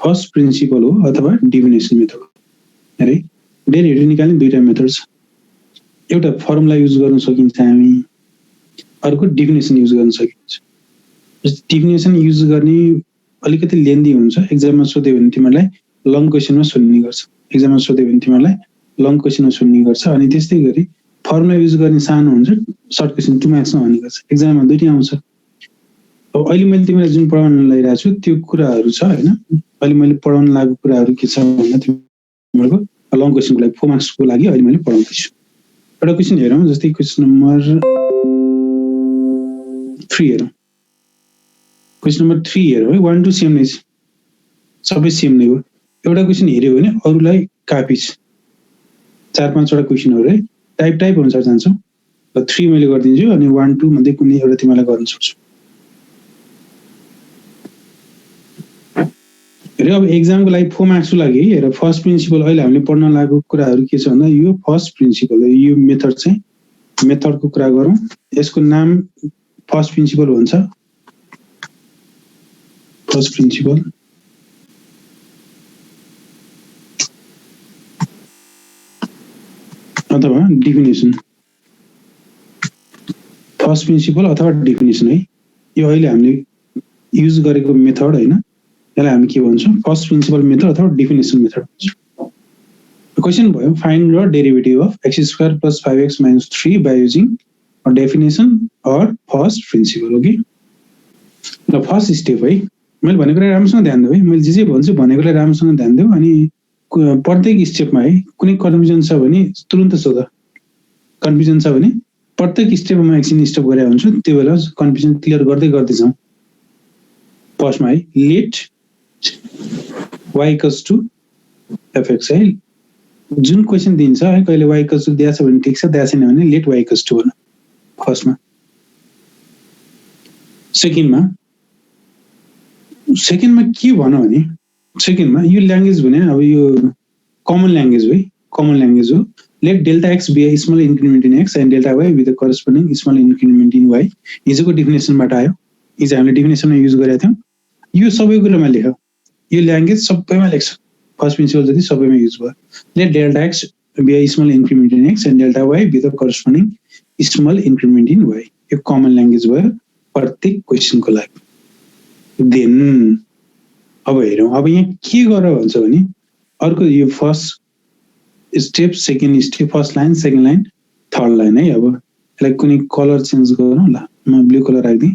First principle हो अथवा definition method हो अरे डेरिभेटिभ निकाल्ने दुईटा मेथड छ एउटा फर्मुला युज गर्न सकिन्छ हामी अर्को डिफिनेसन युज गर्न सकिन्छ डिफिनेसन युज गर्ने अलिकति लेन्दी हुन्छ एक्जाममा सोध्यो भने तिमीलाई लङ क्वेसनमा सोध्ने गर्छ एक्जाममा सोध्यो भने तिमीलाई लङ क्वेसनमा सोध्ने गर्छ अनि त्यस्तै गरी फर्मुला युज गर्ने सानो हुन्छ सर्ट क्वेसन 2 मार्क्समा आउने गर्छ एक्जाममा दुईटै आउँछ अब अहिले मैले तिमीलाई जुन पढाउन लागिरहेको छु त्यो कुराहरू छ हैन अहिले मैले पढाउन लागेको कुराहरू के छ भन्दा तिमीहरुको लङ क्वेसनको लागि 4 मार्क्सको लागि अहिले मैले पढाउँदैछु एउटा क्वेसन हेरौँ जस्तै क्वेसन नम्बर 3 हेरौँ क्वेसन नम्बर 3 हेरौँ है 1 2 सेम नै छ सबै सेम नै हो एउटा क्वेसन हेर्यो भने अरुलाई कापी छ 4-5 वटा क्वेसनहरु है टाइप अनुसार जान्छौ र 3 मैले गर्दिन्छु अनि 1 2 मध्ये कुनै एउटा तिमीलाई गर्न सक्छु र अब एक्जामको लागि 4 मार्क्सको लागि हेर फर्स्ट प्रिन्सिपल अहिले हामीले पढ्न लागेको कुराहरू के छ भन्दा यो फर्स्ट प्रिन्सिपल हो यो मेथड चाहिँ मेथडको कुरा गरौँ यसको नाम फर्स्ट प्रिन्सिपल भन्छ फर्स्ट प्रिन्सिपल अथवा डिफिनेसन फर्स्ट प्रिन्सिपल अथवा डिफिनेसन है यो अहिले हामीले युज गरेको मेथड हैन यसलाई हामी के भन्छौं फर्स्ट प्रिन्सिपल मेथड अथवा डिफिनेसन मेथड भन्छौं क्वेशन भयो find the derivative of x² + 5x - 3 by using a definition or first principle हो कि ल फर्स्ट स्टेप है मैले भनेको कुरा राम्रोसँग ध्यान देऊ है मैले जे भन्छु भनेकोलाई राम्रोसँग ध्यान देऊ अनि प्रत्येक स्टेपमा है कुनै कन्फ्युजन छ भने तुरुन्त सोध कन्फ्युजन छ भने प्रत्येक स्टेपमा एकछिन स्टेप गरे हुन्छ त्यो बेला कन्फ्युजन क्लियर गर्दै जाउँ फर्स्टमा है लेट y = fx है जुन क्वेशन दिन्छ है कहिले y = दिया छ भने ठीक छ दिया छैन भने लेट y = भन फर्स्टमा सेकेन्डमा के भन भने सेकेन्डमा यो ल्याङ्ग्वेज भने अब यो कमन ल्याङ्ग्वेज हो let delta x be a small increment in x and delta y with the corresponding small increment in y हिजोको डेफिनेसनबाट आयो हिजो हामीले डेफिनेसनमा युज गरेका थियौं यो सबै कुरामा लेख यो ल्याङ्ग्वेज सबैमा लेख्छ फर्स्ट प्रिन्सिपल जति सबैमा युज भयो let delta x be a small increment in x and delta y with the corresponding small increment in y यो कमन ल्याङ्ग्वेज भयो प्रत्येक क्वेसनको लागि देन अब हेरौँ अब यहाँ के गर भन्छ भने अर्को यो first step second step first line second line third line है अब यसलाई कुनै कलर चेन्ज गरौँ ल म ब्लू कलर राख्दिएँ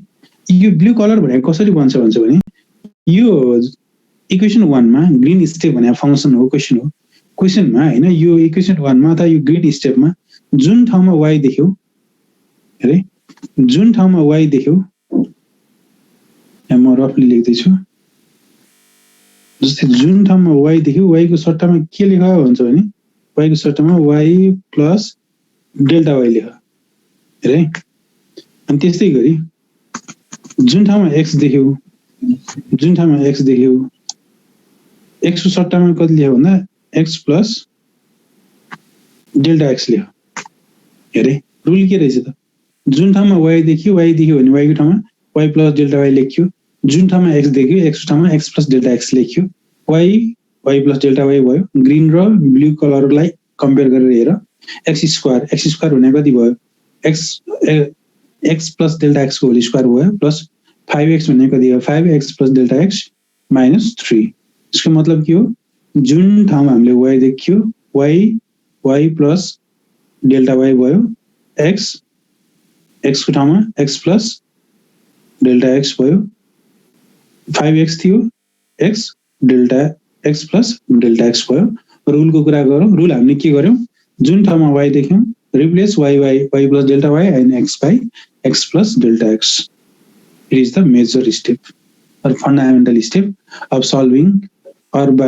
यो ब्लू कलर भनेको कसरी बन्छ भन्छ भने यो इक्वेसन 1 मा ग्रीन स्टेप भने फंक्सन हो क्वेसनमा हैन यो इक्वेसन 1 मा अथवा यो ग्रीन स्टेपमा जुन ठाउँमा y देख्यौ हेरे जुन ठाउँमा y देख्यौ म रफली लेख्दै छु जस्तै जुन ठाउँमा y देख्यौ y को सट्टामा के लेख भन्छ भने y को सट्टामा y प्लस डेल्टा y लेख हेरे अनि त्यस्तै गरी जुन ठाउँमा x देख्यौ x को सट्टामा कति लेख भन्दा x प्लस डेल्टा x लेख हेरे रुल के रहेछ त जुन ठाउँमा y देख्यो भने y को ठाउँमा y प्लस डेल्टा y लेख्यो जुन ठाउँमा x देख्यो x को ठाउँमा x प्लस डेल्टा x लेख्यो y प्लस डेल्टा y भयो ग्रीन र ब्लू कलरलाई कम्पेयर गरेर हेर x² भने कति भयो x प्लस डेल्टा x को होल स्क्वायर भयो प्लस 5x भने कति हो 5x plus delta x minus 3 यसको मतलब के हो जुन ठाउँमा हामीले y देख्यो y प्लस डेल्टा y भयो x को ठाउँमा x प्लस डेल्टा x भयो 5x थियो x delta x plus delta x भयो रुलको कुरा गरौँ रुल हामीले के गर्यौं जुन ठाउँमा y देख्यौं replace y plus delta y and x by x plus delta x it is the major step or fundamental step of solving or by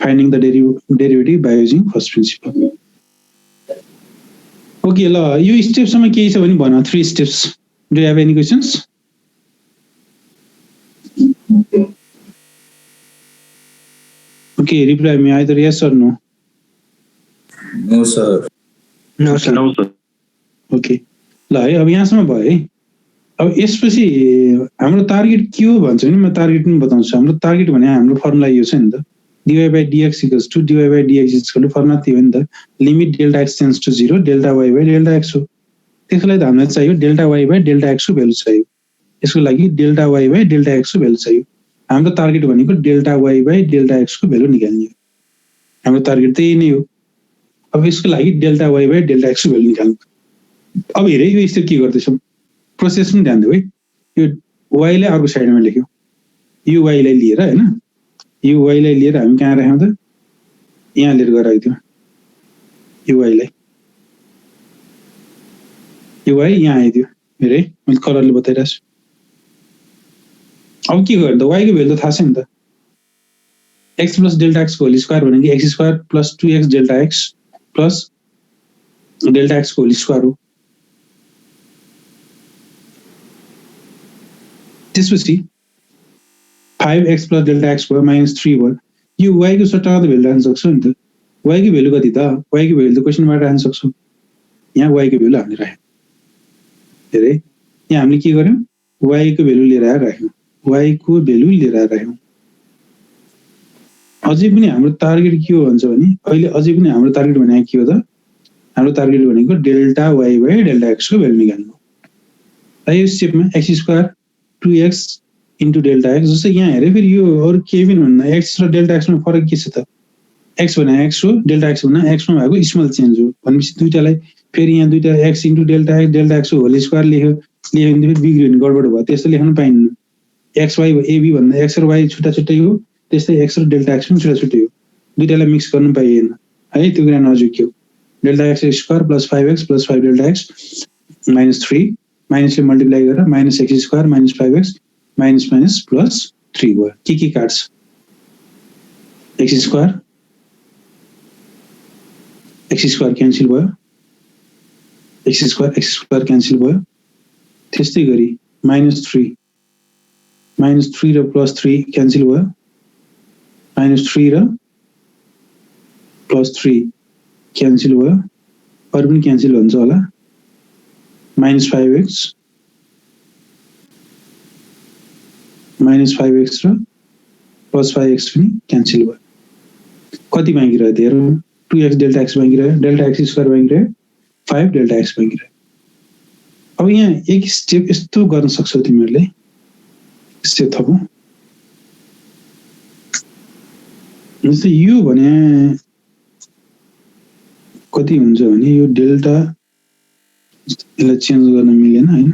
finding the derivative by using first principle okay ल यो स्टेप्समा के छ भने भन 3 steps do you have any questions okay reply me either yes or no no sir okay ल है अब यहाँसम्म भयो है अब यसपछि हाम्रो टार्गेट के हो भन्छ नि, म टार्गेट पनि बताउँछु। हाम्रो टार्गेट भने हाम्रो फर्मुला यो छ नि त, dy by dx equals to dy by dx is equal to formula त्यो हो नि त, limit delta x tends to 0 delta y by delta x हो। त्यसको लागि त हामीलाई चाहियो delta y by delta x को भ्यालु चाहियो। यसको लागि delta y by delta x को भ्यालु चाहियो। हाम्रो टार्गेट भनेको delta y by delta x को भ्यालु निकाल्ने हो। हाम्रो टार्गेट त यही नै हो। अब यसको लागि delta y by delta x को भ्यालु निकाल्नु। अब हेरे यो यस्तो के गर्दैछौँ, प्रोसेस पनि ध्यान दियो है। यो y लाई अर्को साइडमा लेख्यौँ, यो y लाई लिएर हैन, यो y लाई लिएर हामी कहाँ राख्यौँ त, यहाँ लिएर गएर राख्दियौँ यो y लाई, यो y यहाँ आइदियो। हेरे मैले कलरले बताइरहेको छु। अब के गर्नु त, y को भ्यालु त थाहा छ नि त, x प्लस डेल्टा x को होल स्क्वायर भनेको x square plus 2x delta x plus delta x को होल स्क्वायर हो। त्यसपछि 5x प्लस डेल्टा x भयो माइनस 3 भयो। यो y को सट्टामा त भ्यालु राख्न सक्छौ नि त, y को भ्यालु कति त, y को भ्यालु त क्वेसनबाट राख्न सक्छौ। यहाँ y को भ्यालु हामीले राख्यौँ। हेरे यहाँ हामीले के गर्यौँ, y को भ्यालु लिएर आएर राख्यौँ, y को भ्यालु लिएर आएर राख्यौँ। अझै पनि हाम्रो टार्गेट के हो भन्छ भने, अहिले अझै पनि हाम्रो टार्गेट भनेको के हो त, हाम्रो टार्गेट भनेको delta y by delta x को भ्यालु निकाल्नु। र यो स्टेपमा x square 2x into delta x, जस्तो यहाँ हेरे फेरि यो अरू केही पनि हुन्न, x र डेल्टा x मा फरक के छ त, x भने x हो, डेल्टा x भने x मा भएको स्मल चेन्ज हो। भनेपछि दुईटालाई फेरि यहाँ दुईटा x into delta x whole square लेख्यो भने फेरि बिग्रियो भने गडबड भयो, त्यस्तो लेख्न पाइन्न। x y ab भन्दा x र y छुट्टा छुट्टै हो, त्यस्तै x र डेल्टा x पनि छुट्टा छुट्टै हो, दुईटालाई मिक्स गर्न पाइएन है, त्यो कुरा नजुक्यो। Delta x square plus 5x plus 5 delta x minus 3, माइनसले मल्टिप्लाई गरेर minus x square minus 5x minus minus plus 3 भयो। के काट्छ, x स्क्वायर क्यान्सल भयो, x स्क्वायर क्यान्सल भयो। त्यस्तै गरी माइनस 3 र प्लस 3 क्यान्सल भयो, माइनस 3 र प्लस 3 क्यान्सल भयो, अरू पनि क्यान्सल हुन्छ होला। माइनस 5x र प्लस 5x पनि क्यान्सल भयो। कति बाँकी रह्यो त हेरौँ, 2x डेल्टा x बाँकी रह्यो, डेल्टा x स्क्वायर बाँकी रह्यो, 5 डेल्टा x बाँकी रह्यो। अब यहाँ एक स्टेप यस्तो गर्न सक्छौ तिमीहरूले, स्टेप थपौँ। जस्तै यो भने कति हुन्छ भने यो डेल्टा, यसलाई चेन्ज गर्न मिलेन हैन,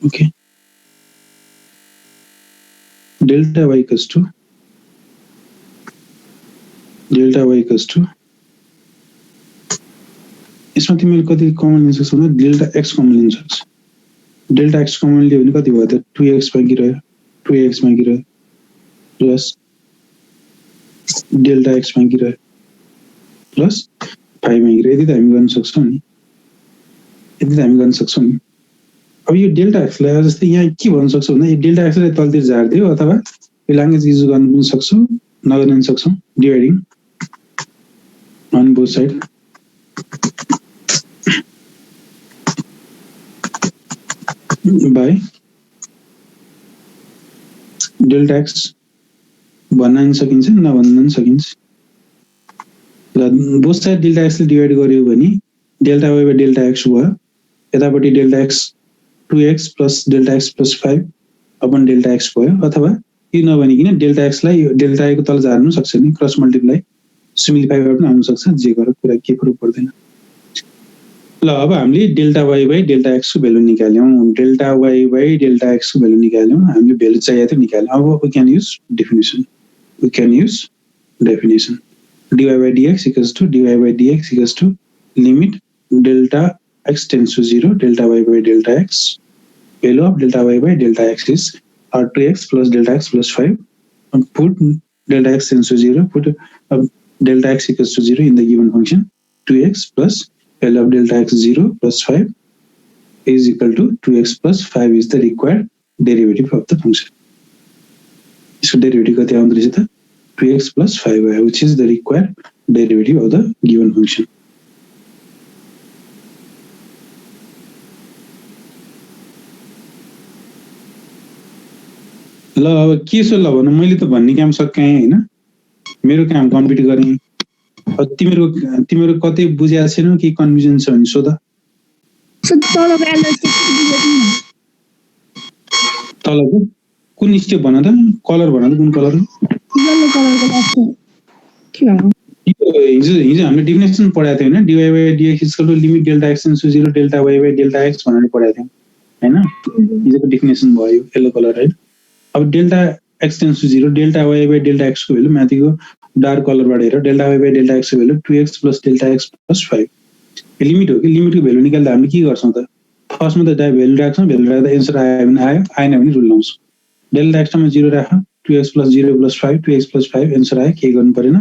okay. Delta y equals to यसमा तिमीले कति कमन लिन सक्छौ भने डेल्टा x कमन लिन सक्छौ। डेल्टा x कमन लियो भने कति भयो त, 2x बाँकी रह्यो, 2x बाँकी रह्यो प्लस डेल्टा x बाँकी रह्यो प्लस 5 बाँकी रह्यो। यति त हामी गर्न सक्छौँ नि, अब यो डेल्टा x लाई जस्तै यहाँ के भन्न सक्छौ भन्दा, यो डेल्टा x लाई तलतिर झार्दियो अथवा यो ल्याङ्ग्वेज युज गर्न पनि सक्छौ, नगर्न पनि सक्छौ। Dividing on both side by delta x भन्न पनि सकिन्छ, नभन्न पनि सकिन्छ। ल बोथ साइड डेल्टा x ले डिभाइड गर्यो भने delta y by delta x भयो, यतापट्टि delta x 2x plus delta x plus 5 upon delta x भयो। अथवा यो नभनिकन डेल्टा x लाई डेल्टा y को तल झार्नु सक्छ नि, क्रस मल्टिप्लाई सिम्प्लिफाई गर्न आउन सक्छ, जे गर कुरा के फरक पर्दैन। ल अब हामीले delta y by delta x को भ्यालु निकाल्यौँ, delta y by delta x को भ्यालु निकाल्यौँ, हामीले भ्यालु चाहिएको थियो निकाल्यौँ। अब we can use definition, dy by dx equals to dy by dx equals to limit delta x tends to 0 delta y by delta x, value of delta y by delta x is 2x plus delta x plus 5, and put delta x tends to 0, put delta x equals to 0 in the given function, 2x plus value of delta x 0 plus 5 is equal to 2x plus 5 is the required derivative of the function. So derivative कति आउँदो रहेछ त, 2x plus 5 which is the required derivative of the given function. ल अब के छ ल भन, मैले त भन्ने काम सकाएँ होइन, मेरो काम कम्प्लिट गरेँ। तिम्रो कतै बुझेको छैनौ कि कन्फ्युजन छ भने सोध। तलको कुन स्टेप भन त, कलर भन त, कुन कलर? हिजो हामीले डिफिनेसन पढाएको थियौँ होइन, dy by dx equal to limit delta x tends to 0 delta y by delta x भनेर पढाएको थियौँ होइन। हिजोको डिफिनेसन भयो येलो कलर है। अब delta x tends to 0 delta y by delta x को भ्यालु माथिको डार्क कलरबाट हेर, delta y by delta x को value 2x plus delta x plus 5। Limit हो कि, लिमिटको भ्यालु निकाल्दा हामीले के गर्छौँ त, फर्स्टमा त भ्यालु राख्छौँ, भ्यालु राख्दा एन्सर आयो भने आयो, आएन भने रुल लाउँछौँ। डेल्टा एक्स ठाउँमा 0 राख, 2x plus 0 plus 5, 2x plus 5 answer आयो, केही गर्नु परेन,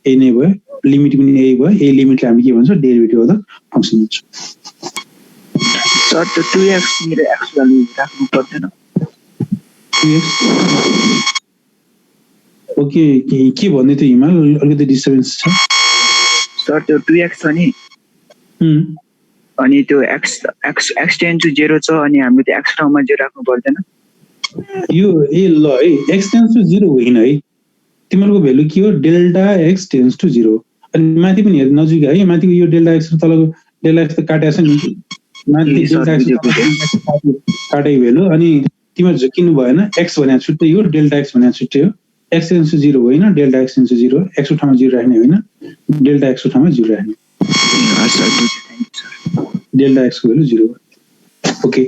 यही नै भयो। लिमिट पनि यही भयो, यही लिमिटले हामी के भन्छौँ, डेरिभेटिभ अफ द फंक्सन भन्छौँ। सर त्यो 2x मेरो x भ्यालु राख्नु पर्दैन? ओके, के भन्दै थियो हिमाल, अलिकति डिस्टर्बेन्स छ सर। त्यो 2x छ नि, अनि त्यो x टेन्ड टु 0 छ, अनि हामीले त्यो x ठाउँमा 0 राख्नु पर्दैन? यो ए ल है, x टेन्ड्स टु 0 होइन है, तिमीहरूको भ्यालु के हो, डेल्टा x टेन्ड्स टु 0। अनि माथि पनि हेर नजिक है, माथिको यो डेल्टा x र तलको डेल्टा x त काटेको छ नि, माथि डेल्टा x काटेको भ्यालु, अनि तिमीहरू झुकिनु भएन, x भनेको छुट्टै हो, डेल्टा x भनेको छुट्टै हो। x टेन्ड्स टु 0 होइन, delta x tends to 0, x को ठाउँमा 0 राख्ने होइन, डेल्टा x को ठाउँमा 0 राख्ने, डेल्टा x को भ्यालु 0 हो। ओके,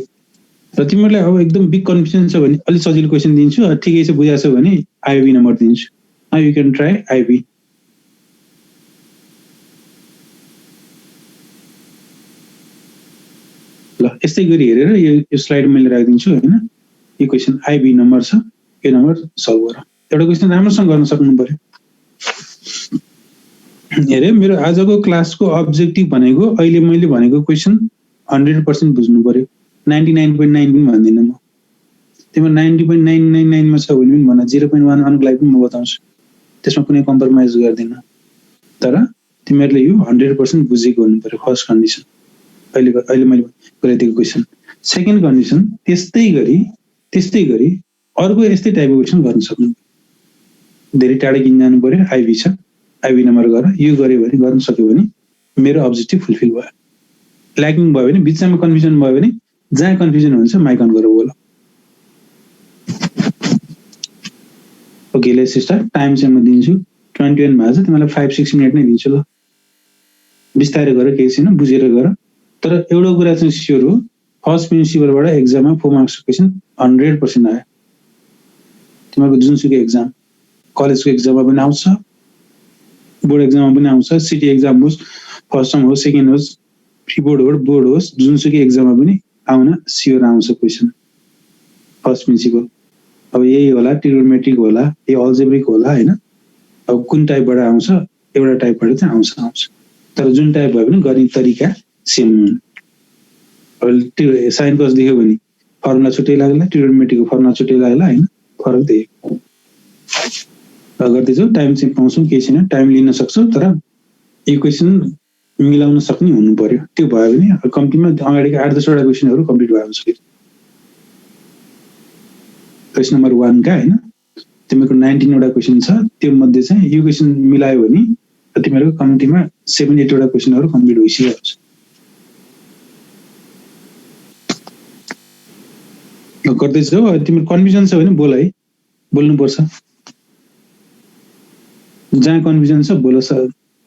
र तिमीहरूलाई अब एकदम बिग कन्फ्युजन छ भने अलिक सजिलो क्वेसन दिन्छु, ठिकै छ बुझाएको छ भने आइबी नम्बर दिन्छु। Now you can try IB. ल यस्तै गरी हेरेर यो स्लाइड मैले राखिदिन्छु होइन, यो क्वेसन आइबी नम्बर छ, यो नम्बर सल्भ गर। एउटा क्वेसन राम्रोसँग गर्न सक्नु पर्यो। हेरे मेरो आजको क्लासको अब्जेक्टिभ भनेको अहिले मैले भनेको क्वेसन 100% बुझ्नु पर्यो, 99.9 पनि भन्दिनँ म, तिम्रो 90.999 मा छ भने पनि भन, 0.11 को लागि पनि म बताउँछु, त्यसमा कुनै कम्प्रोमाइज गर्दिनँ। तर तिमीहरूले यो 100% बुझेको हुनु पर्यो, फर्स्ट कन्डिसन अहिले मैले गरिदिएको क्वेसन। सेकेन्ड कन्डिसन त्यस्तै गरी अर्को यस्तै टाइपको क्वेसन गर्न सक्नु, धेरै टाढा किन जानु पर्यो, आइबी छ, आइबी नम्बर गर, यो गर्यो भने गर्न सक्यो भने मेरो अब्जेक्टिभ फुलफिल भयो। ल्याकिङ भयो भने, बिचमा कन्फ्युजन भयो भने, जहाँ कन्फ्युजन हुन्छ माइक अन गरेर बोल। Okay let's start. टाइम चाहिँ म दिन्छु 21 भएको छ, तिमीलाई 5-6 मिनट नै दिन्छु। ल बिस्तारै गर, केही छैन, बुझेर गर। तर एउटा कुरा चाहिँ स्योर हो, फर्स्ट प्रिन्सिपलबाट एक्जाममा 4 मार्क्सको क्वेसन 100% आयो। तिमीहरूको जुनसुकै एक्जाम, कलेजको एक्जाममा पनि आउँछ, बोर्ड एक्जाममा पनि आउँछ, सिटी एक्जाम होस्, फर्स्ट टर्म होस्, सेकेन्ड होस्, प्री बोर्ड होस्, जुनसुकै एक्जाममा पनि आउन स्योर आउँछ क्वेसन फर्स्ट प्रिन्सिपल। अब यही होला, ट्रिगोनोमेट्रिक होला, यो अल्जेब्रिक होला होइन, अब कुन टाइपबाट आउँछ, एउटा टाइपबाट चाहिँ आउँछ, तर जुन टाइप भयो भने गर्ने तरिका सेम हुन्। अब त्यो साइन कस देख्यो भने फर्मुला छुट्टै लाग्ला, ट्रिगोनोमेट्रिकको फर्मुला छुट्टै लाग्ला होइन, फरक त्यही गर्दैछौ। टाइम चाहिँ पाउँछौ, केही छैन, टाइम लिन सक्छौ, तर इक्वेसन मिलाउन सक्ने हुनु पर्यो। त्यो भयो भने कम्तीमा अगाडिको 8-10 वटा क्वेसनहरू कम्प्लिट भयो हुन्छ। क्वेसन नम्बर 1 का होइन, तिमीहरूको 19 वटा क्वेसन छ, त्यो मध्ये चाहिँ यो क्वेसन मिलायो भने तिमीहरूको कम्तीमा 7-8 वटा क्वेसनहरू कम्प्लिट भइसक्यो हुन्छ। गर्दैछौ, तिम्रो कन्फ्युजन छ भने बोल है, बोल्नुपर्छ, जहाँ कन्फ्युजन छ बोल,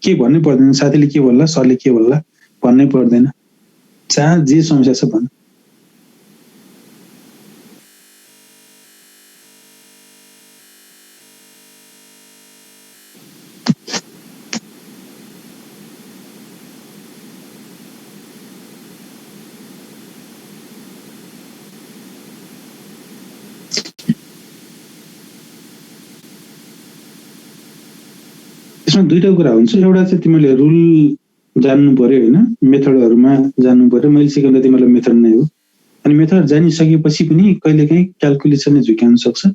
के भन्नै पर्दैन, साथीले के बोल्ला, सरले के बोल्ला भन्नै पर्दैन, जहाँ जे समस्या छ भन। यसमा दुईटा कुरा हुन्छ, एउटा चाहिँ तिमीले रुल जान्नु पर्यो होइन, मेथडहरूमा जान्नु पर्यो। मैले सिकाउँदा तिमीलाई मेथड नै हो, अनि मेथड जानिसकेपछि पनि कहिलेकाहीँ क्यालकुलेसन नै झुक्याउन सक्छ।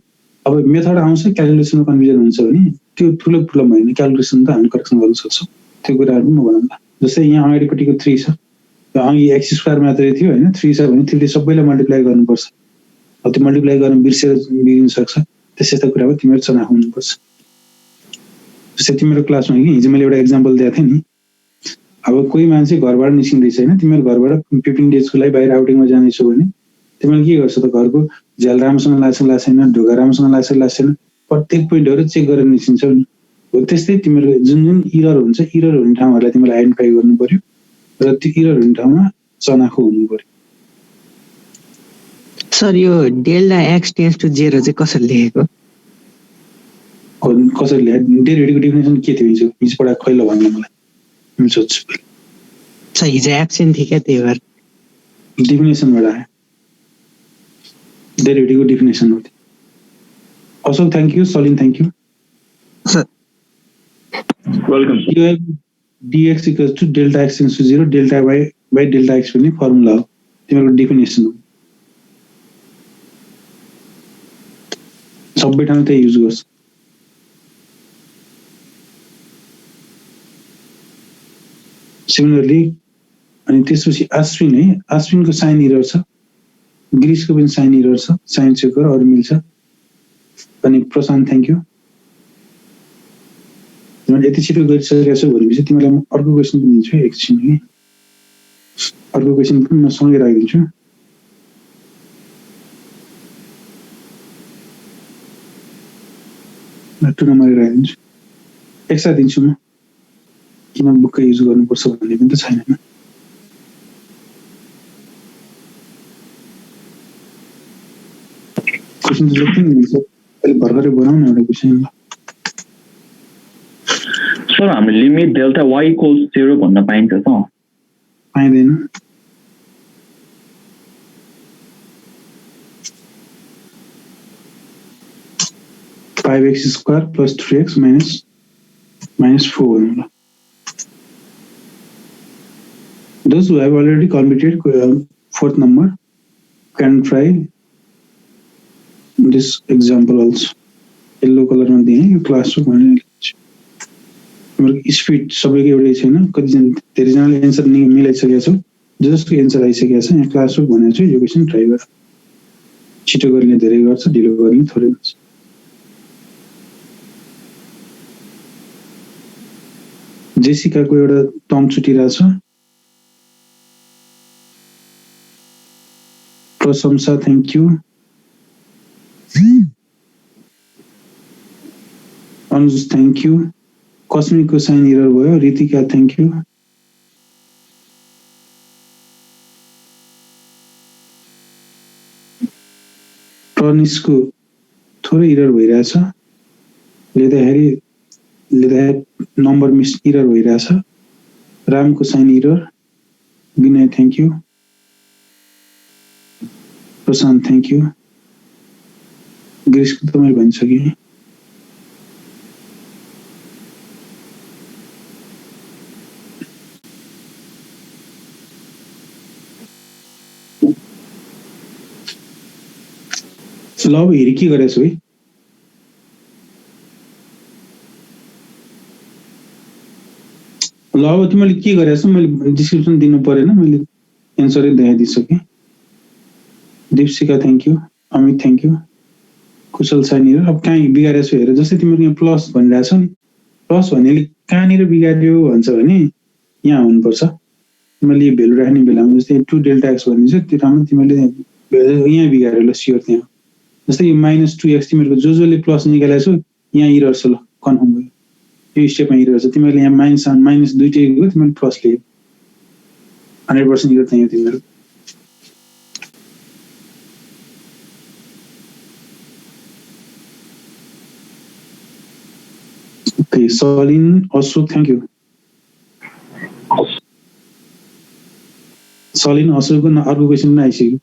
अब मेथड आउँछ, क्यालकुलेसनमा कन्फ्युजन हुन्छ भने त्यो ठुलो प्रब्लम होइन, क्यालकुलेसन त हामी करेक्सन गर्न सक्छौँ, त्यो कुराहरू म भनौँला। जस्तै यहाँ अगाडिपट्टिको 3 छ, अघि x² मात्रै थियो होइन, 3 छ भने 3ले सबैलाई मल्टिप्लाई गर्नुपर्छ। अब त्यो मल्टिप्लाई गर्न बिर्सिन सक्छ, त्यस्तो कुरामा तिमीहरू चनाखो हुनुपर्छ। जस्तै तिम्रो क्लासमा कि हिजो मैले एउटा एक्जाम्पल दिएको थिएँ नि, अब कोही मान्छे घरबाट निस्किँदैछ होइन, तिमीहरू घरबाट 15 डेजको लागि बाहिर आउटिङमा जाँदैछौ भने तिमीले के गर्छौ त, घरको झ्याल राम्रोसँग लाग्छ छैन, ढोका राम्रोसँग लाग्छ छैन, प्रत्येक पोइन्टहरू चेक गरेर निस्किन्छौ नि। हो त्यस्तै तिमीहरूको जुन जुन इरर हुन्छ, इरर हुने ठाउँहरूलाई तिमीले आइडेन्टिफाई गर्नु पर्यो र त्यो इरर हुने ठाउँमा चनाखो हुनु पर्यो। सर यो डेल्टा एक्स टेन्स टु 0 चाहिँ कसरी लेखेको? कसरी लेखे? डेरिभेटिभको डेफिनेसन के थियो हिजो? हिजो पढाएको खैलो भन्नु मलाई, म सोध्छु। सर हिजो एब्सेन्ट थियो क्या, त्यही भएर डेफिनेसनबाट आयो, डेरिभेटिभको डेफिनेसन हो। Ashok thank you, Salin thank you sir, welcome. dx equals to delta x tends to 0 delta y by delta x भन्ने फर्मुला हो, तिमीहरूको डेफिनेसन हो। सबै ठाउँ त्यही युज गर्छ। सिमिलरली अनि त्यसपछि अश्विन है, अश्विनको साइन इरर छ, ग्रिसको पनि साइन इरर छ, साइन चेक गर अरू मिल्छ। अनि प्रशान्त थ्याङ्क यू। तिमीले यति छिटो गरिसकेको छौ भनेपछि तिमीलाई म अर्को क्वेसन पनि दिन्छु एकछिन कि, अर्को क्वेसन पनि म सँगै राखिदिन्छु। टु नम्बर राखिदिन्छु, एकसाथ दिन्छु म, किन बुकै युज गर्नुपर्छ भन्ने पनि त छैन। क्वेसन त जति पनि हुन्छ अहिले भर्खरै बनाउन एउटा क्वेसन। सर हामी लिमिट डेल्टा वाई इक्वल्स 0 भन्न पाइन्छ त? पाइँदैन। Five x square plus 3x minus 4 भन्नु ल। Those who have already completed fourth number can try this example also. Yellow color मा दिएँ यो क्लास रुम भनेर हाम्रो स्पिड सबैको एउटै छैन, कतिजना धेरैजनाले एन्सर मिलाइसकेका छौ, जसको एन्सर आइसकेको छ यहाँ क्लास रुम भनेर चाहिँ यो क्वेसन ट्राई गर। छिटो गर्ने धेरै गर्छ, ढिलो गर्ने थोरै गर्छ। जेसिकाको एउटा टर्म छुटिरहेछ, Prashansa thank you, Anuj thank you, कस्मिकको साइन इरर भयो, रितिका थ्याङ्क यू, टर्निसको थोरै इरर भइरहेछ, लेख्दाखेरि नम्बर मिस इरर भइरहेछ, रामको sign error, Vinay thank you, Prashant thank you, ग्रिसको त मैले भनिसकेँ। ल अब हेरी के गरेछौ है, ल अब तिमीले के गरेछौ मैले डिस्क्रिप्सन दिनु परेन, मैले एन्सरै देखाइदिइसकेँ। Deepshika thank you, Amit thank you, Kushal Saini. अब कहाँ बिगारेछौ हेर, जस्तै तिमीले यहाँ प्लस भनिरहेछ नि, प्लस भन्नेले कहाँनिर बिगार्यो भन्छ भने यहाँ हुनुपर्छ। तिमीले भेल्यु राख्ने बेलामा जस्तै 2 डेल्टा एक्स भनिन्छ, त्यो ठाउँमा तिमीले यहाँ बिगार्यो ल स्योर। त्यहाँ जस्तै यो -2x तिमीहरूको जसले प्लस निकालेको छौ यहाँ इरर छ, ल कन्फर्म भयो, यो स्टेपमा इरर छ। तिमीहरूले यहाँ माइनस दुईटैको तिमीले प्लस लियो, 100% इरर त्यही हो तिमीहरू। Okay, Salin Ashok thank you. सलिन अशोकको अर्को क्वेसन पनि आइसक्यो।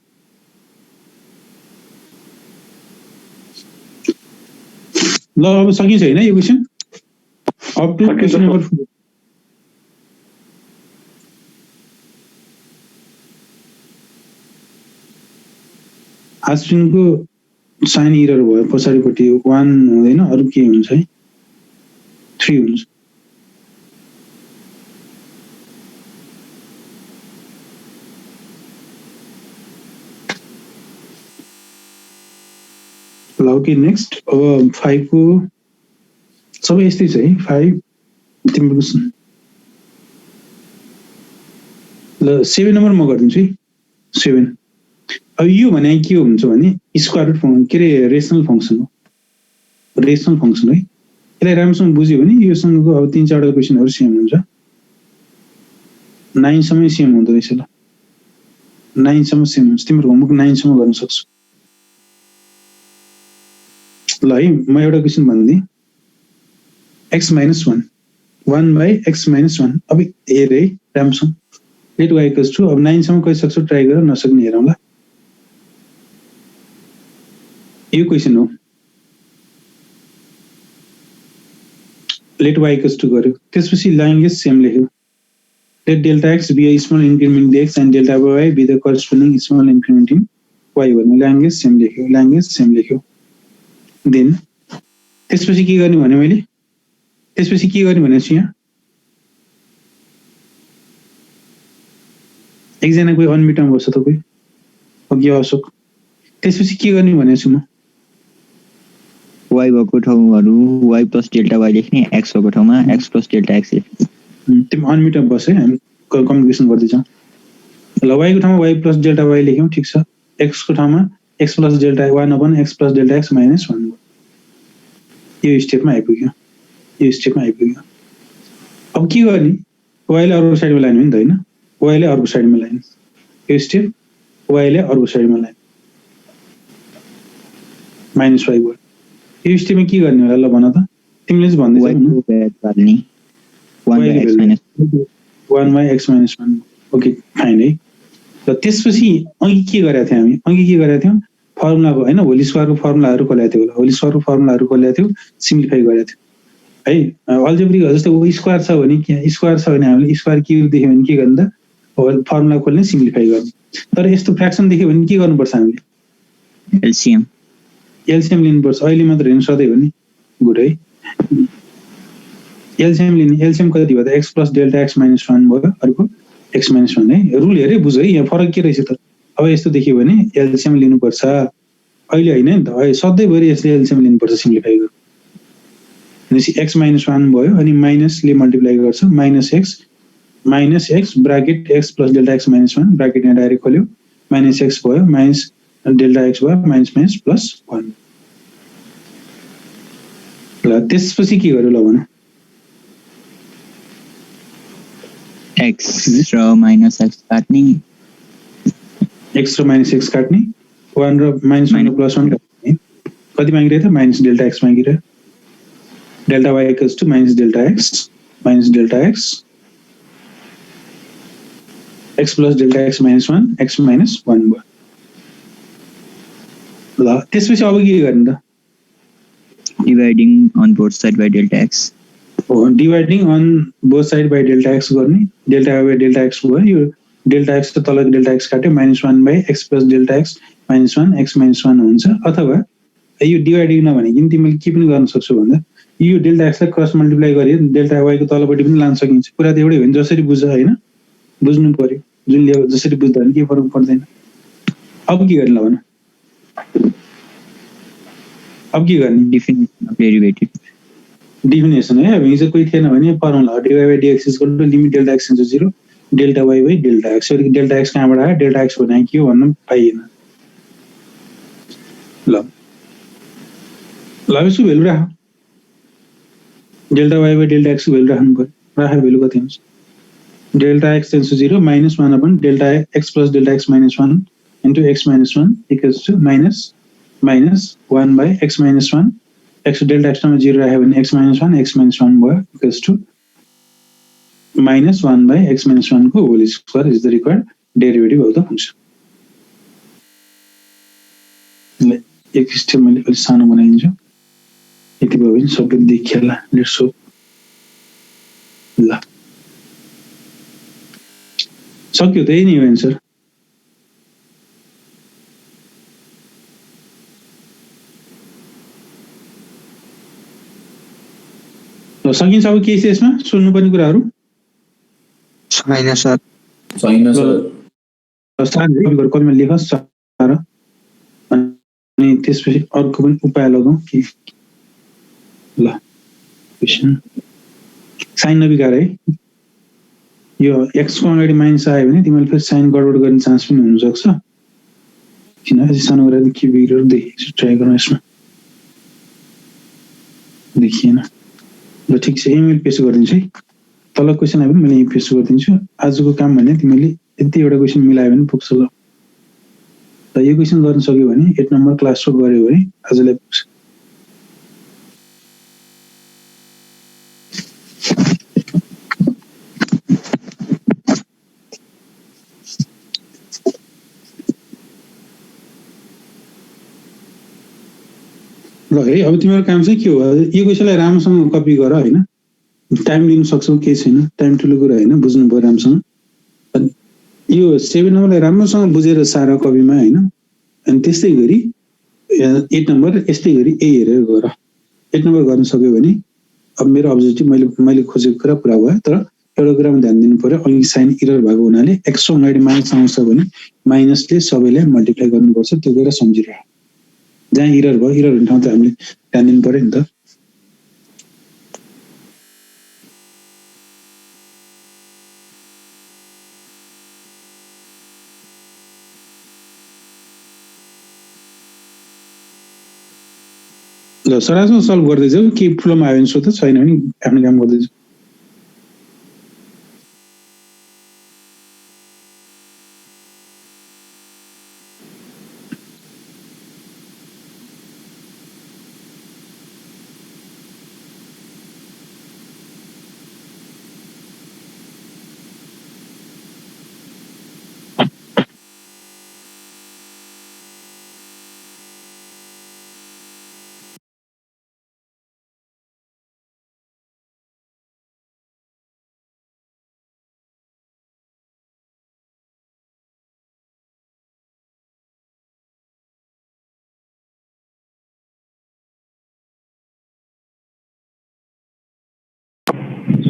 ल अब सकिन्छ होइन यो question, up to question number 4। अश्विनको साइन इरर भयो, पछाडिपट्टि 1 हुँदैन, अरू के हुन्छ है, 3 हुन्छ। ल ओके नेक्स्ट अब 5 को सबै यस्तै छ है 5 तिम्रो ल 7 नम्बर म गरिदिन्छु है 7 अब यो भने के हुन्छ भने स्क्वायर रुट फङ्सन के रे रेसनल फङ्सन हो रेसनल फङ्सन है यसलाई राम्रोसँग बुझ्यो भने योसँगको अब 3-4 क्वेसनहरु सेम हुन्छ 9 सम्म सेम हुँदो रहेछ ल 9 सम्म सेम हुन्छ तिम्रो होमवर्क 9 सम्म गर्न सक्छु ल है म एउटा क्वेसन भन्दै x - 1 1/x - 1 अब हेर है राम्रोसँग लेट y = अब 9 सम्म कहि सक्छौ ट्राई गर नसक्ने हेरौँ ल यो क्वेसन हो लेट y = गर्यो त्यसपछि ल्याङ्ग्वेज सेम लेख्यो let delta x be a small increment in x and delta y be the corresponding small increment in y भन्ने ल्याङ्ग्वेज सेम लेख्यो देन त्यसपछि के गर्ने भने मैले त्यसपछि के गर्ने भनेछु यहाँ एकजना कोही अनम्युटमा बस्छ तपाईँ अघि अशोक त्यसपछि के गर्ने भनेछु म y भएको ठाउँहरु y + डेल्टा y लेख्ने x भएको ठाउँमा x + डेल्टा x लेख्ने तिमी अनम्युटमा बस है हामी कम्युनिकेसन गर्दै छौं ल y को ठाउँमा y + डेल्टा y लेख्यौं ठीक छ x को ठाउँमा x + delta 1/x + delta x - 1 यो स्टेपमा आइपुग्यो अब के गर्ने y ले अर्को साइडमा लाने हो नि त हैन y ले अर्को साइडमा लाने यो स्टेप y ले अर्को साइडमा लाने -y भयो यो स्टेपमा के गर्ने होला ल भन त तिमीले चाहिँ भन्दै छौ 1/x - 1 ओके फाइन है र त्यसपछि अघि के गरेका थियौं फर्मुलाको हैन होल स्क्वायरको फर्मुलाहरु खोलेका थियौ सिम्प्लिफाई गरेका थियौ है अल्जेब्रिक जस्तै स्क्वायर छ भने हामीले स्क्वायर क्युब देख्यो भने के गर्ने त होल फर्मुला खोल्ने सिम्प्लिफाई गर्ने तर यस्तो फ्र्याक्सन देख्यो भने के गर्नुपर्छ हामीले एलसीएम लिनुपर्छ अहिले मात्र हेर्न सधैँ हो नि गुड है एलसीएम कति भयो त x + डेल्टा x - 1 भयो अर्को x - 1 है रुल हेरे बुझ है यहाँ फरक के रहेछ त अब यस्तो देखियो भने एलसीएम लिनुपर्छ अहिले हैन नि त सधैँ भरि यसले एलसीएम लिनुपर्छ सिम्प्लिफाई गर्नु भनेपछि x - 1 भयो अनि माइनस ले मल्टिप्लाई गर्छ -x bracket x + delta x - 1 bracket यहाँ डाइरेक्ट खोल्यो -x भयो माइनस डेल्टा x भयो माइनस +1 ल त्यसपछि के गर्यो ल भन x र -x काट्ने x र -x काट्ने 1 र -1 र +1 काट्ने कति मागिरहेको थियो माइनस डेल्टा x मागिरह्यो delta y = -delta x x + delta x - 1 x - 1 भयो ल त्यसपछि अब के गर्ने त dividing on both side by delta x dividing on both side by delta x गर्ने delta y by delta x भयो यो डेल्टा x त तलको डेल्टा x काट्यो -1/x + डेल्टा x - 1 x - 1 हुन्छ अथवा यो डिवाइडिङ नभनेकिन तिमीले के पनि गर्न सक्छौ भन्दा यो डेल्टा x लाई क्रस मल्टिप्लाई गरे डेल्टा y को तलपट्टि पनि लान सकिन्छ कुरा त एउटै हो नि जसरी बुझ्छ हैन बुझ्नु पर्यो जुन लेभल जसरी बुझ्दा पनि के फरक पर्दैन अब के गर्ने ल भन अब के गर्ने डेफिनेसन अफ डेफिनेसन है अब हिजो कोही थिएन भने formula dy/dx = limit delta x * 0 delta y/डेल्टा x यो डेल्टा x कहाँबाट आयो डेल्टा x भने के हो भन्न पाइएन ल यसको भ्यालु राख डेल्टा y/डेल्टा x को भ्यालु राख्नु पर्यो राखे भ्यालु कति हुन्छ delta x → 0 -1 delta x + delta x - 1 into x - 1 = -1/x - 1 x delta x मा 0 राख्यो भने x - 1 भयो -1/x - 1 को whole square is the required derivative of the function एक स्टेप मैले अलि सानो बनाइदिन्छु यति भयो भने सबै देखिएला लेट्स होप ल सक्यो त यही नै हो आन्सर सकिन्छ अब के छ यसमा सोध्नुपर्ने कुराहरु छैन सर सानो कलममा लेख सर अनि त्यसपछि अर्को पनि उपाय लगाउँ कि ल क्वेसन साइन नबिगार है यो x को अगाडि माइनस आयो भने तिमीले फेरि साइन गडबड गर्ने चान्स पनि हुनसक्छ किन यसो सानो गरेर के बिग्रेर देखि ट्राई गरौँ यसमा देखिएन ल ठिक छ इमेल पेस्ट गरिदिन्छु है तल क्वेसन आयो भने मैले यहीँ पेस्ट गरिदिन्छु आजको काम भने तिमीले यति एउटा क्वेसन मिलायो भने पुग्छ ल यो क्वेसन गर्न सक्यो भने 8 नम्बर क्लास 4 गर्यो भने आजलाई पुग्छ ल है अब तिम्रो काम चाहिँ के हो यो क्वेसनलाई राम्रोसँग कपी गर हैन टाइम लिन सक्छौ के छैन टाइम ठुलो कुरा हैन बुझ्नु पर्यो राम्रोसँग यो 7 नम्बरलाई राम्रोसँग बुझेर सारा कपीमा हैन अनि त्यस्तै गरी 8 नम्बर यस्तै गरी ए हेरेर गर 8 नम्बर गर्न सक्यो भने अब मेरो अब्जेक्टिभ मैले खोजेको कुरा पुरा भयो तर एउटा कुरामा ध्यान दिनु पर्यो अघि साइन इरर भएको हुनाले x को अगाडि माइनस आउँछ भने माइनसले सबैलाई मल्टिप्लाई गर्नुपर्छ त्यो कुरा सम्झिरह जहाँ इरर भयो इरर हुने ठाउँ त हामीले ध्यान दिनु पर्यो नि त ल सरासरी सल्भ गर्दै जाऊ के प्रब्लम आयो भने सोध छैन भने आफ्नो काम गर्दै जाऊ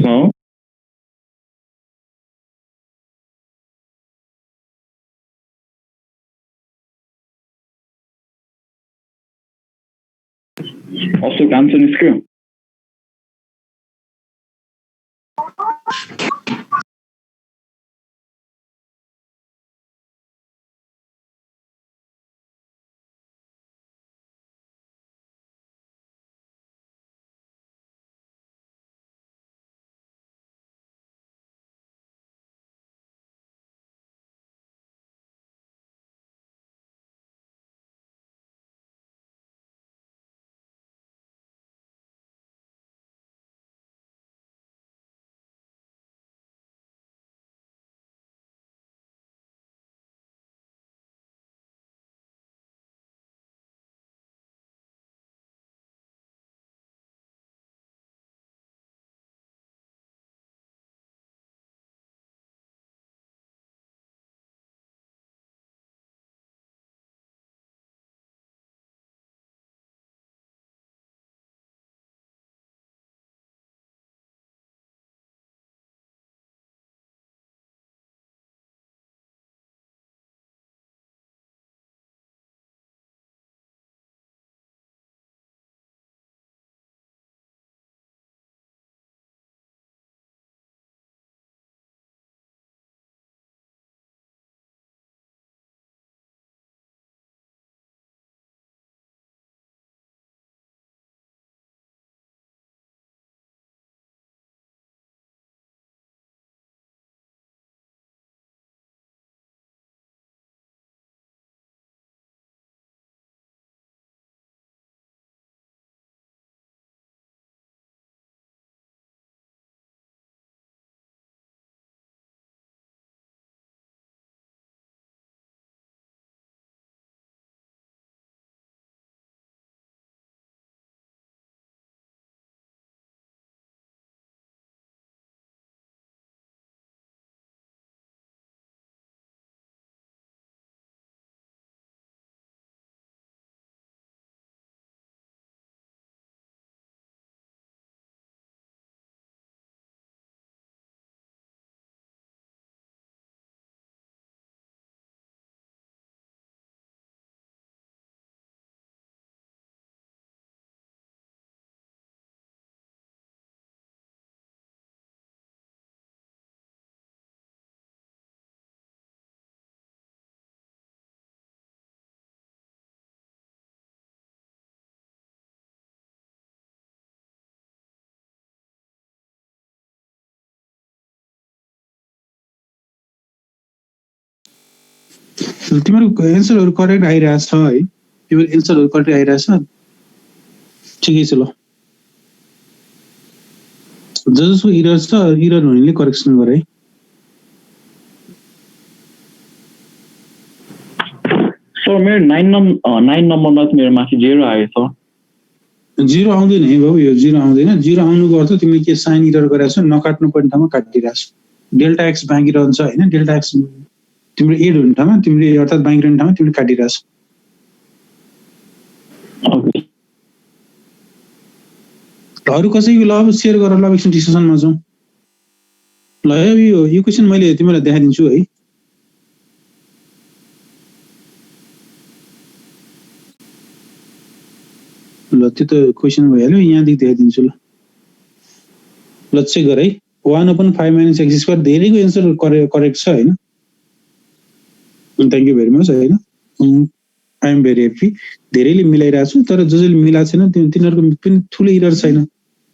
So also answer निस्क्यो तिमीहरूको एन्सरहरू करेक्ट आइरहेछ है, तिम्रो एन्सरहरू करेक्ट आइरहेछ, ठिकै छ। ल जसको इरर छ, इरर हुनेले करेक्सन गरे है। सर मेरो 9 नम्बरमा चाहिँ मेरो माथि 0 आयो सर। 0 आउँदैन है बाबु, यो 0 आउँदैन। 0 आउनुको अर्थ तिमीले के साइन इरर गरेछौ, नकाट्नु पर्ने ठाउँमा काटिरहेछौ। डेल्टा एक्स बाँकी रहन्छ होइन, डेल्टा एक्स तिम्रो एड हुने ठाउँमा तिमीले, अर्थात् बाँकी रहने ठाउँमा तिमीले काटिरहेछौ। अरू कसैको ल अब सेयर गर, ल एकछिन डिस्कसनमा जाउँ। ल यो क्वेसन मैले तिमीलाई देखाइदिन्छु है। ल त्यो त क्वेसन भइहाल्यो, यहाँदेखि देखाइदिन्छु। ल चेक गर है। 1/5 - x² धेरैको एन्सर करेक्ट छ होइन। थ्याङ्क यू भेरी मच होइन, आई एम भेरी ह्याप्पी। धेरैले मिलाइरहेको छु, तर जसले मिलाएको छैन तिनीहरूको पनि ठुलो इरर छैन।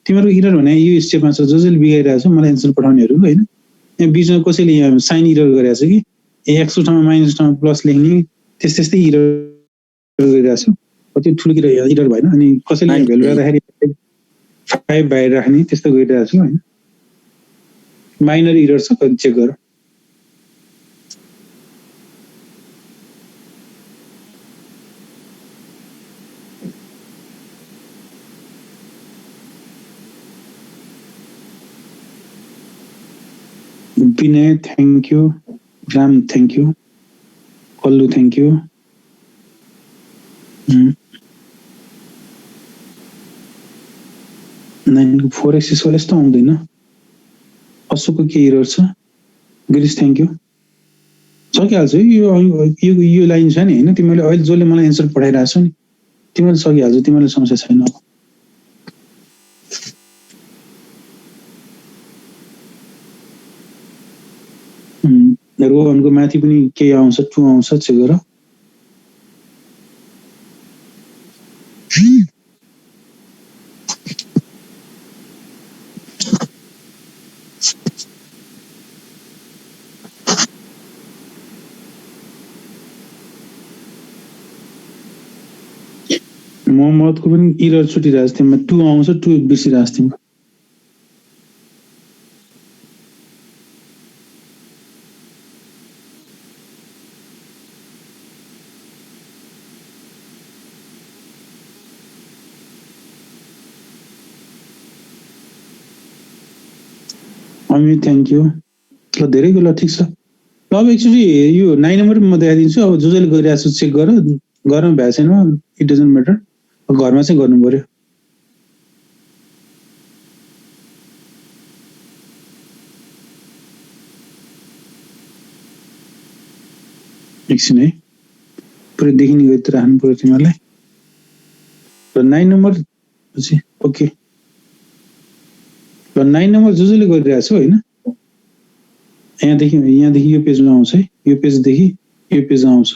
तिमीहरूको इरर भने यो स्टेपमा छ, जसले बिगाइरहेको छ मलाई एन्सर पठाउनेहरू होइन। यहाँ बिचमा कसैले यहाँ साइन इरर गरेको छ कि, एक्सको ठाउँमा माइनस ठाउँमा प्लस लेख्ने, त्यस्तै इरर गरिरहेको छ। त्यो ठुलो इरर भएन। अनि कसैले भ्यालु राख्दाखेरि 5 बाहिर राख्ने, त्यस्तो गरिरहेको छु होइन। माइनर इरर छ, चेक गर। Vinay thank you, Ram thank you, Kallu thank you. 4x² यस्तो आउँदैन। अशोकको के इरर छ? Girish thank you. सकिहाल्छ यो लाइन छ नि होइन, तिमीले अहिले जसले मलाई एन्सर पठाइरहेको छ नि तिमीले सकिहाल्छ, तिमीलाई समस्या छैन। रोहनको माथि पनि के आउँछ, 2 आउँछ, चेक गर। मोहम्मदको पनि इरर छुटिरहेको थियो, 2 आउँछ, 2 बिर्सिरहेको थियो। Amit thank you. ल धेरैको ल ठिक छ। ल अब एक्चुअली यो 9 नम्बर म देखाइदिन्छु। अब जसले गरिरहेको छु चेक गर, गर्न भ्याएको छैन, इट डजन्ट म्याटर, घरमा चाहिँ गर्नु पर्यो। एकछिन है, पुरै देखिने गरी त राख्नु पर्यो तिमीहरूलाई। र 9 नम्बर ओके। ल 9 नम्बर जसले गरिरहेको छु होइन, यहाँदेखि यो पेजमा आउँछ है, यो पेजदेखि यो पेजमा आउँछ।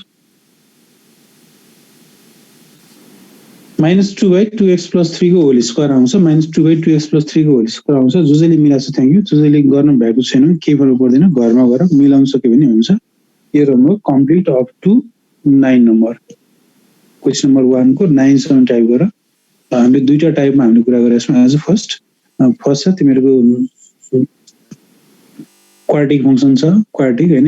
-2/2x + 3 को होल स्क्वायर आउँछ, -2/2x + 3 को होल स्क्वायर आउँछ। जसले मिलाएको छ थ्याङ्क यू, जसले गर्नु भएको छैन केही फरक पर्दैन, घरमा गएर मिलाउन सक्यो भने हुन्छ। यो रम्ब complete up to 9 number. Question number 1 को 9 सम्म टाइप गर। हामीले दुईटा टाइपमा हामीले कुरा गरेका छौँ एज फर्स्ट छ तिमीहरूको क्वाड्रेटिक फङ्सन छ, क्वाड्रेटिक होइन।